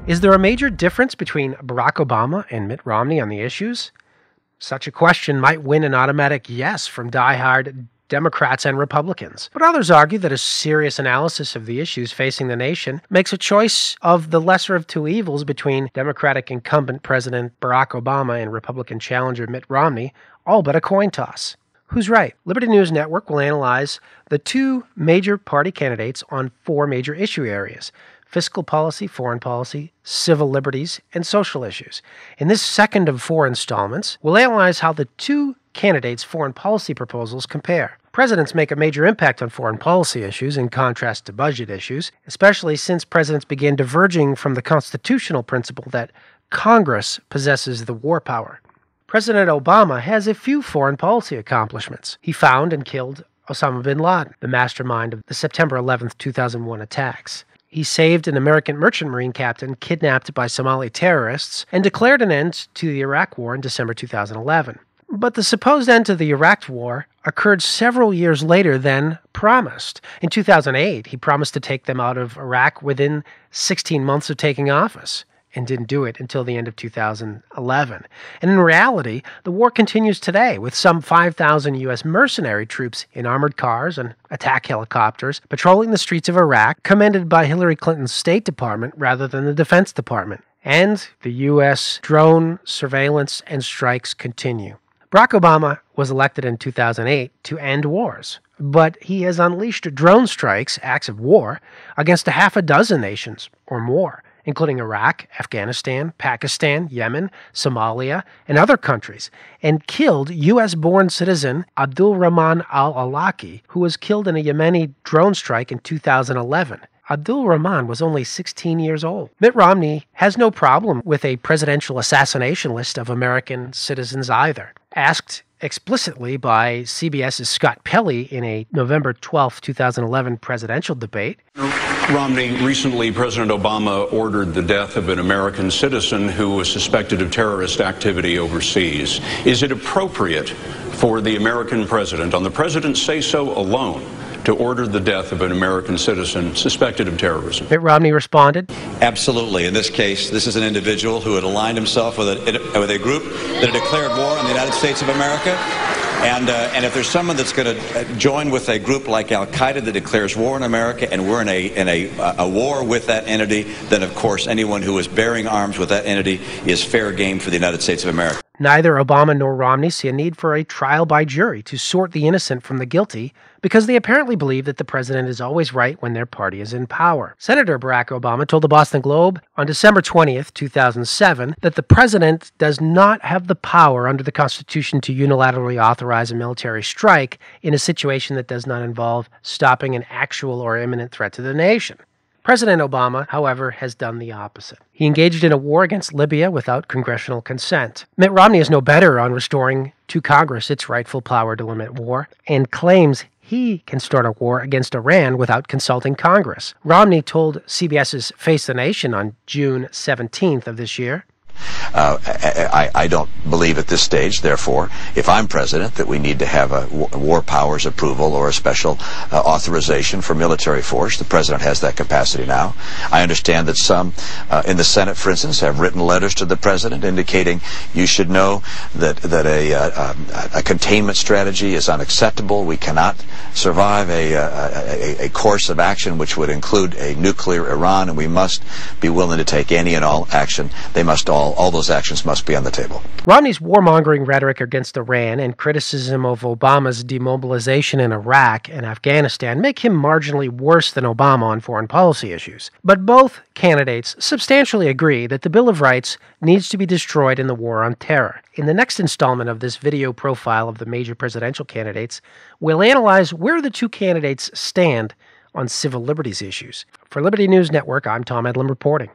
Is there a major difference between Barack Obama and Mitt Romney on the issues? Such a question might win an automatic yes from diehard Democrats and Republicans. But others argue that a serious analysis of the issues facing the nation makes a choice of the lesser of two evils between Democratic incumbent President Barack Obama and Republican challenger Mitt Romney all but a coin toss. Who's right? Liberty News Network will analyze the two major party candidates on four major issue areas: fiscal policy, foreign policy, civil liberties, and social issues. In this second of four installments, we'll analyze how the two candidates' foreign policy proposals compare. Presidents make a major impact on foreign policy issues in contrast to budget issues, especially since presidents began diverging from the constitutional principle that Congress possesses the war power. President Obama has a few foreign policy accomplishments. He found and killed Osama bin Laden, the mastermind of the September 11, 2001 attacks. He saved an American merchant marine captain kidnapped by Somali terrorists and declared an end to the Iraq War in December 2011. But the supposed end to the Iraq War occurred several years later than promised. In 2008, he promised to take them out of Iraq within 16 months of taking office, and didn't do it until the end of 2011. And in reality, the war continues today, with some 5,000 U.S. mercenary troops in armored cars and attack helicopters patrolling the streets of Iraq, commanded by Hillary Clinton's State Department rather than the Defense Department. And the U.S. drone surveillance and strikes continue. Barack Obama was elected in 2008 to end wars, but he has unleashed drone strikes, acts of war, against a half a dozen nations or more, including Iraq, Afghanistan, Pakistan, Yemen, Somalia, and other countries, and killed U.S.-born citizen Abdul Rahman al-Awlaki, who was killed in a Yemeni drone strike in 2011. Abdul Rahman was only 16 years old. Mitt Romney has no problem with a presidential assassination list of American citizens either. Asked explicitly by CBS's Scott Pelley in a November 12, 2011 presidential debate. Romney, recently President Obama ordered the death of an American citizen who was suspected of terrorist activity overseas. Is it appropriate for the American president, on the president's say-so alone, to order the death of an American citizen suspected of terrorism? Mitt Romney responded, "Absolutely. In this case, this is an individual who had aligned himself with a group that had declared war on the United States of America. And if there's someone that's going to join with a group like Al-Qaeda that declares war on America, and we're in a war with that entity, then of course anyone who is bearing arms with that entity is fair game for the United States of America." Neither Obama nor Romney see a need for a trial by jury to sort the innocent from the guilty, because they apparently believe that the president is always right when their party is in power. Senator Barack Obama told the Boston Globe on December 20th, 2007, that the president does not have the power under the Constitution to unilaterally authorize a military strike in a situation that does not involve stopping an actual or imminent threat to the nation. President Obama, however, has done the opposite. He engaged in a war against Libya without congressional consent. Mitt Romney is no better on restoring to Congress its rightful power to limit war, and claims he can start a war against Iran without consulting Congress. Romney told CBS's Face the Nation on June 17th of this year, I don't believe at this stage, therefore, if I'm president, that we need to have a war powers approval or a special authorization for military force. The president has that capacity now. I understand that some in the Senate, for instance, have written letters to the president indicating you should know that a containment strategy is unacceptable. We cannot survive a course of action which would include a nuclear Iran, and we must be willing to take any and all action. They must all those actions must be on the table. Romney's warmongering rhetoric against Iran and criticism of Obama's demobilization in Iraq and Afghanistan make him marginally worse than Obama on foreign policy issues. But both candidates substantially agree that the Bill of Rights needs to be destroyed in the war on terror. In the next installment of this video profile of the major presidential candidates, we'll analyze where the two candidates stand on civil liberties issues. For Liberty News Network, I'm Tom Edlin reporting.